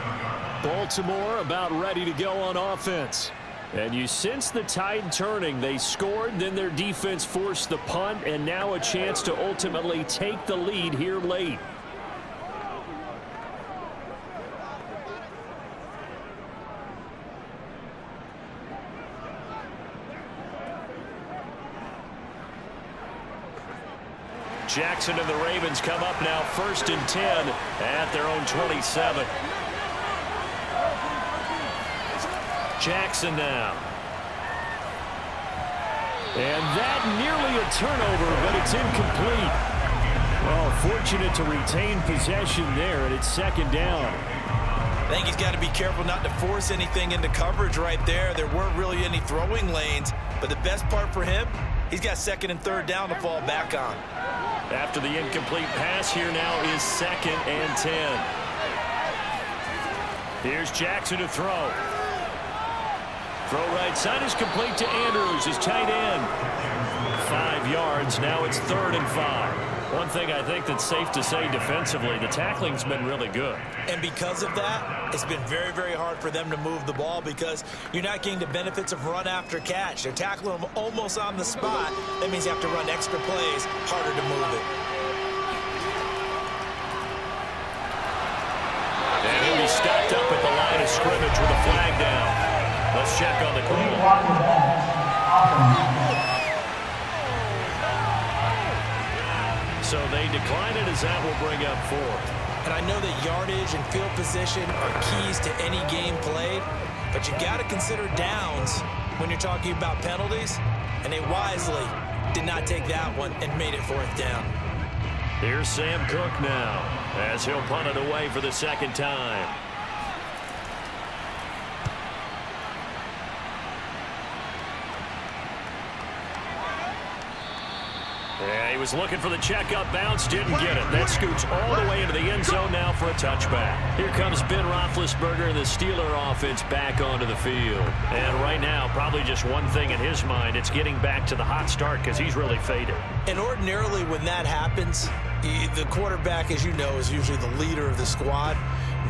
Baltimore about ready to go on offense. And you sense the tide turning. They scored, then their defense forced the punt, and now a chance to ultimately take the lead here late. Jackson and the Ravens come up now 1st and 10 at their own 27. Jackson now. And that nearly a turnover, but it's incomplete. Well, fortunate to retain possession there, and it's 2nd down. I think he's got to be careful not to force anything into coverage right there. There weren't really any throwing lanes, but the best part for him, he's got 2nd and 3rd down to fall back on. After the incomplete pass, here now is 2nd and 10. Here's Jackson to throw. Throw right side is complete to Andrews, his tight end. 5 yards, now it's 3rd and 5. One thing I think that's safe to say defensively, the tackling's been really good. And because of that, it's been very, very hard for them to move the ball because you're not getting the benefits of run after catch. They're tackling them almost on the spot. That means you have to run extra plays, harder to move it. And he'll be stopped up at the line of scrimmage with a flag down. Let's check on the call. So they decline it as that will bring up 4th. And I know that yardage and field position are keys to any game played, but you've got to consider downs when you're talking about penalties, and they wisely did not take that one and made it 4th down. Here's Sam Cook now as he'll punt it away for the 2nd time. Yeah, he was looking for the checkup bounce, didn't get it. That scoots all the way into the end zone now for a touchback. Here comes Ben Roethlisberger and the Steeler offense back onto the field. And right now, probably just one thing in his mind, it's getting back to the hot start because he's really faded. And ordinarily when that happens, the quarterback, as you know, is usually the leader of the squad.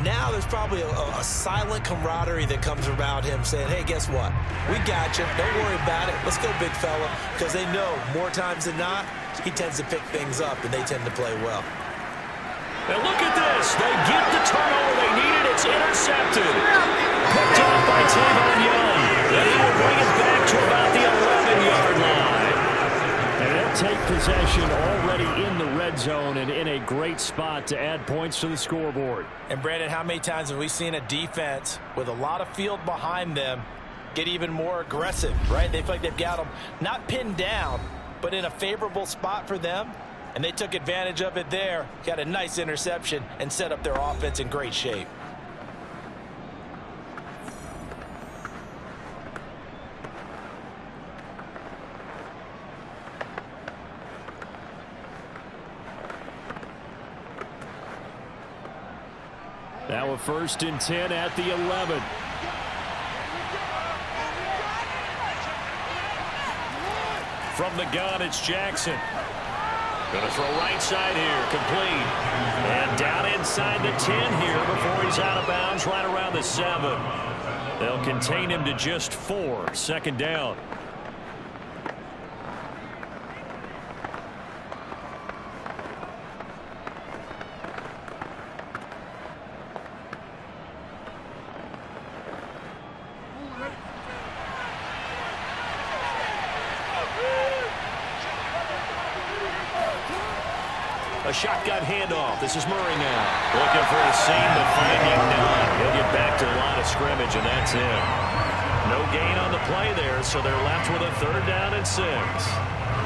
Now there's probably a silent camaraderie that comes about him saying, hey, guess what? We got you. Don't worry about it. Let's go, big fella. Because they know more times than not, he tends to pick things up, and they tend to play well. And look at this. They get the turnover they needed. It's intercepted. Picked up by Tavon Young. And he will bring it back to about the 11-yard line. And they'll take possession already in the red zone and in a great spot to add points to the scoreboard. And, Brandon, how many times have we seen a defense with a lot of field behind them get even more aggressive, right? They feel like they've got them not pinned down, but in a favorable spot for them, and they took advantage of it there, got a nice interception, and set up their offense in great shape. Now a 1st and 10 at the 11. From the gun, it's Jackson. Going to throw right side here, complete. And down inside the 10 here before he's out of bounds, right around the 7. They'll contain him to just 4, 2nd down. A shotgun handoff. This is Murray now. Looking for a seam, but finding none. He'll get back to the line of scrimmage, and that's it. No gain on the play there, so they're left with a 3rd down and 6.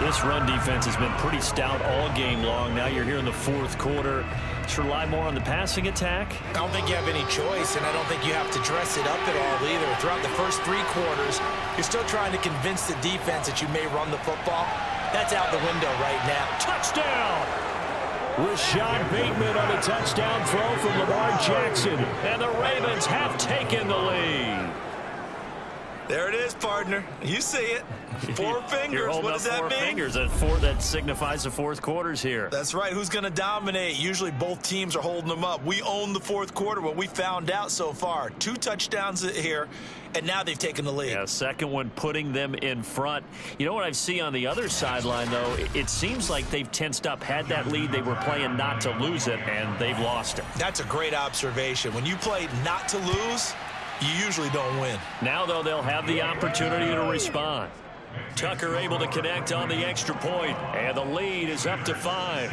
This run defense has been pretty stout all game long. Now you're here in the 4th quarter. Let's rely more on the passing attack. I don't think you have any choice, and I don't think you have to dress it up at all either. Throughout the first 3 quarters, you're still trying to convince the defense that you may run the football. That's out the window right now. Touchdown! Rashad Bateman on a touchdown throw from Lamar Jackson. And the Ravens have taken the lead. There it is, partner. You see it. 4 fingers. What does that mean? 4 fingers. That signifies the 4th quarter's here. That's right. Who's going to dominate? Usually both teams are holding them up. We own the 4th quarter. What we found out so far, 2 touchdowns here, and now they've taken the lead. Yeah, second one putting them in front. You know what I see on the other sideline, though? It seems like they've tensed up, had that lead. They were playing not to lose it, and they've lost it. That's a great observation. When you play not to lose, you usually don't win. Now, though, they'll have the opportunity to respond. Tucker able to connect on the extra point, and the lead is up to 5.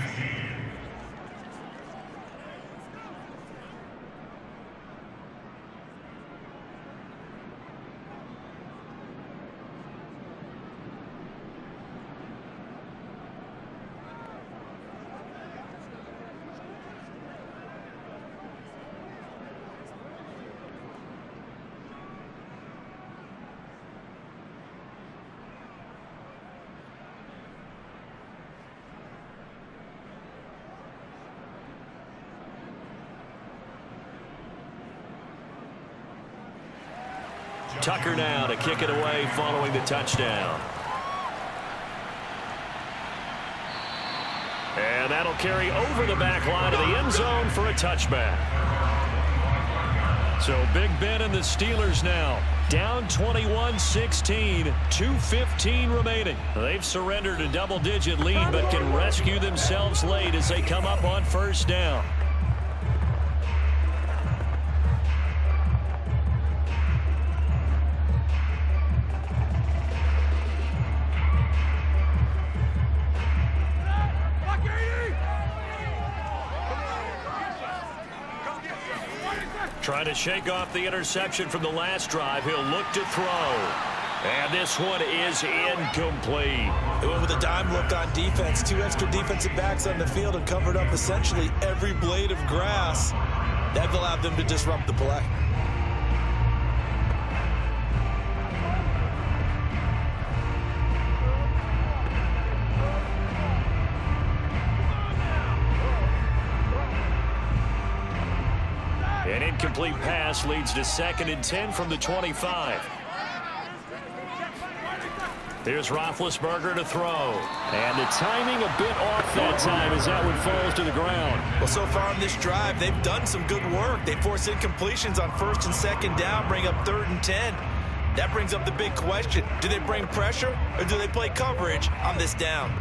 Tucker now to kick it away following the touchdown. And that'll carry over the back line of the end zone for a touchback. So Big Ben and the Steelers now down 21-16, 2:15 remaining. They've surrendered a double-digit lead but can rescue themselves late as they come up on 1st down. Trying to shake off the interception from the last drive. He'll look to throw. And this one is incomplete. They went with a dime look on defense. 2 extra defensive backs on the field and covered up essentially every blade of grass. That allowed them to disrupt the play. An incomplete pass leads to 2nd and 10 from the 25. Here's Roethlisberger to throw. And the timing a bit off that time as that one falls to the ground. Well, so far on this drive, they've done some good work. They force incompletions on 1st and 2nd down, bring up 3rd and 10. That brings up the big question. Do they bring pressure or do they play coverage on this down?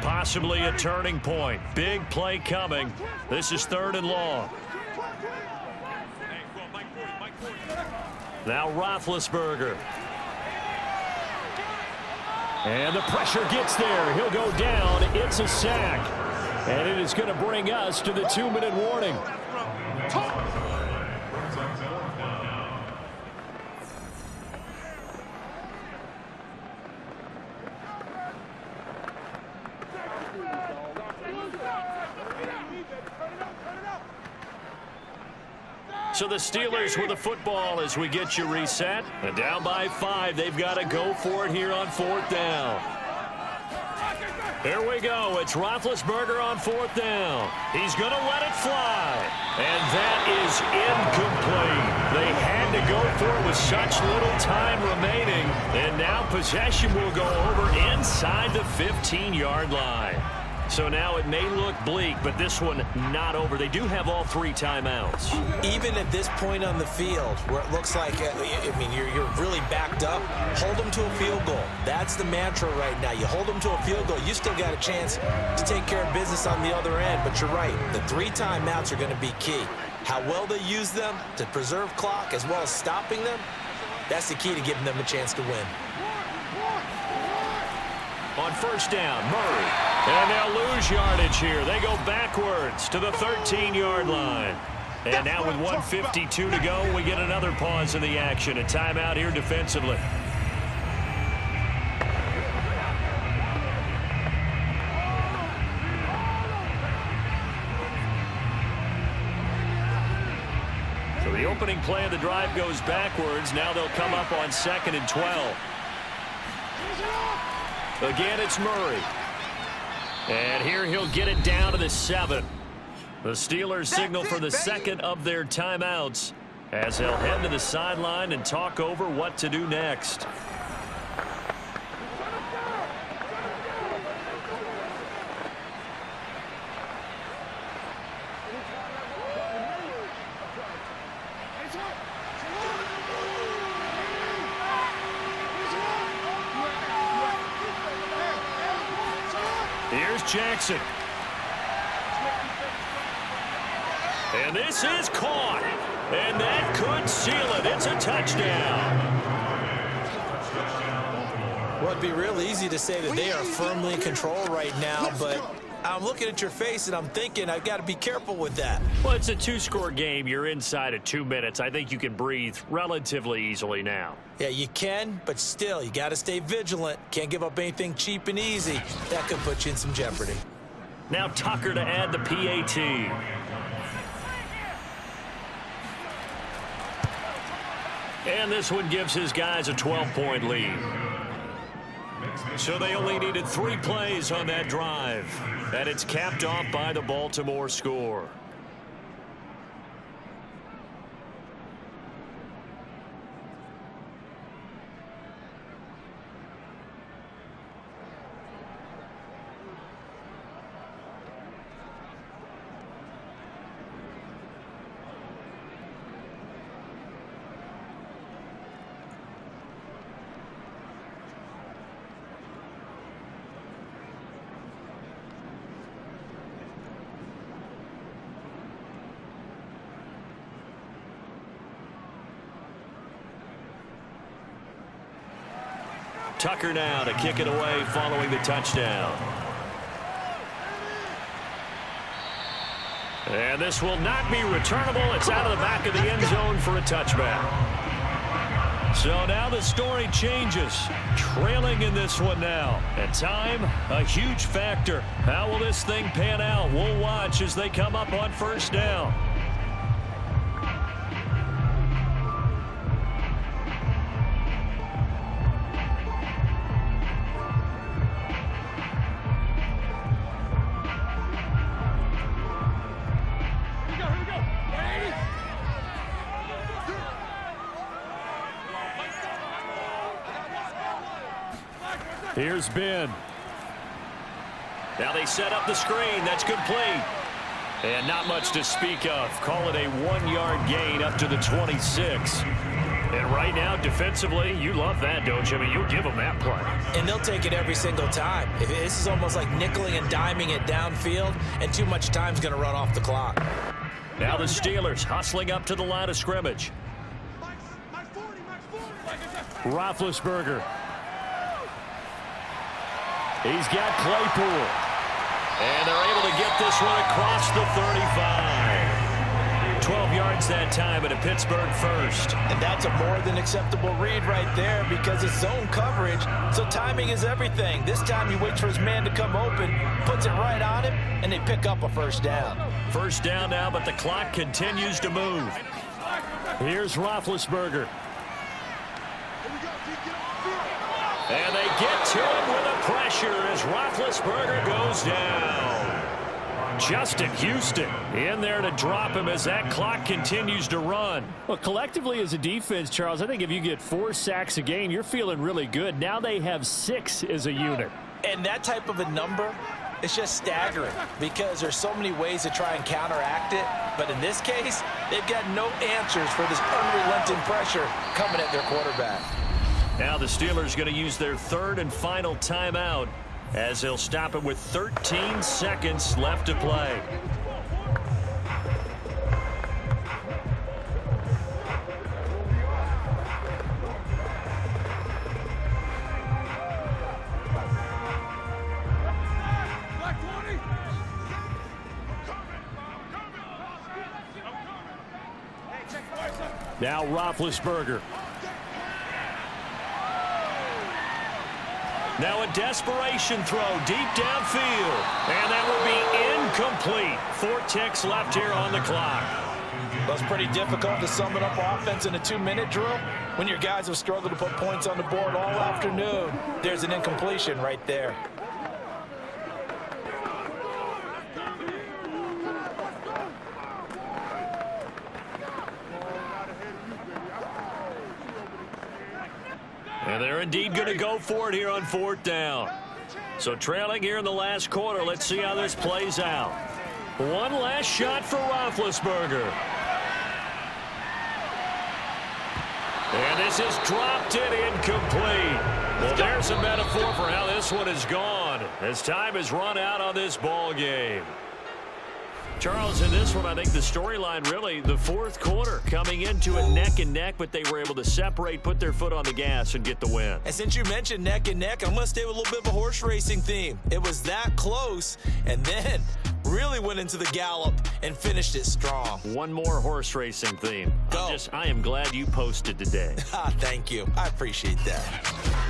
Possibly a turning point. Big play coming. This is 3rd and long. Now Roethlisberger. And the pressure gets there. He'll go down. It's a sack. And it is going to bring us to the 2-minute warning. So the Steelers with the football as we get you reset. And down by 5. They've got to go for it here on 4th down. Here we go. It's Roethlisberger on 4th down. He's going to let it fly. And that is incomplete. They had to go for it with such little time remaining. And now possession will go over inside the 15-yard line. So now it may look bleak, but this one not over. They do have all 3 timeouts. Even at this point on the field, where it looks like, you're really backed up, hold them to a field goal. That's the mantra right now. You hold them to a field goal, you still got a chance to take care of business on the other end. But you're right, the 3 timeouts are going to be key. How well they use them to preserve clock as well as stopping them, that's the key to giving them a chance to win. On first down, Murray. And they'll lose yardage here. They go backwards to the 13-yard line. And now with 1:52 to go, we get another pause in the action. A timeout here defensively. So the opening play of the drive goes backwards. Now they'll come up on 2nd and 12. Again, it's Murray. And here he'll get it down to the 7. The Steelers signal for the second of their timeouts as they'll head to the sideline and talk over what to do next. Here's Jackson. And this is caught. And that could seal it. It's a touchdown. Well, it'd be real easy to say that they are firmly in control right now, but I'm looking at your face and I'm thinking I've got to be careful with that. Well, it's a 2-score game. You're inside of 2 minutes. I think you can breathe relatively easily now. Yeah, you can, but still, you got to stay vigilant. Can't give up anything cheap and easy. That could put you in some jeopardy. Now Tucker to add the PAT. And this one gives his guys a 12-point lead. So they only needed 3 plays on that drive. And it's capped off by the Baltimore score. Tucker now to kick it away following the touchdown. And this will not be returnable. It's out of the back of the end zone for a touchback. So now the story changes. Trailing in this one now. And time, a huge factor. How will this thing pan out? We'll watch as they come up on first down. Here's Ben. Now they set up the screen. That's complete. And not much to speak of. Call it a 1-yard gain up to the 26. And right now, defensively, you love that, don't you? I mean, you'll give them that play. And they'll take it every single time. This is almost like nickeling and diming it downfield, and too much time's going to run off the clock. Now the Steelers hustling up to the line of scrimmage. Roethlisberger. He's got Claypool. And they're able to get this one across the 35. 12 yards that time and a Pittsburgh first. And that's a more than acceptable read right there because it's zone coverage, so timing is everything. This time he waits for his man to come open, puts it right on him, and they pick up a first down. First down now, but the clock continues to move. Here's Roethlisberger. And they get to him with a pressure as Roethlisberger goes down. Justin Houston in there to drop him as that clock continues to run. Well, collectively as a defense, Charles, I think if you get 4 sacks a game, you're feeling really good. Now they have 6 as a unit. And that type of a number, it's just staggering because there's so many ways to try and counteract it. But in this case, they've got no answers for this unrelenting pressure coming at their quarterback. Now the Steelers going to use their 3rd and final timeout as they'll stop it with 13 seconds left to play. Now Roethlisberger. Now a desperation throw deep downfield. And that will be incomplete. 4 ticks left here on the clock. Well, it's pretty difficult to sum it up offense in a 2-minute drill when your guys have struggled to put points on the board all afternoon. There's an incompletion right there. And they're indeed going to go for it here on 4th down. So trailing here in the last quarter. Let's see how this plays out. One last shot for Roethlisberger. And this is dropped in incomplete. Well, there's a metaphor for how this one is gone as time has run out on this ball game. Charles, in this one, I think the storyline really, the 4th quarter, coming into it neck and neck, but they were able to separate, put their foot on the gas, and get the win. And since you mentioned neck and neck, I'm going to stay with a little bit of a horse racing theme. It was that close, and then really went into the gallop and finished it strong. One more horse racing theme. Go. I am glad you posted today. Thank you. I appreciate that.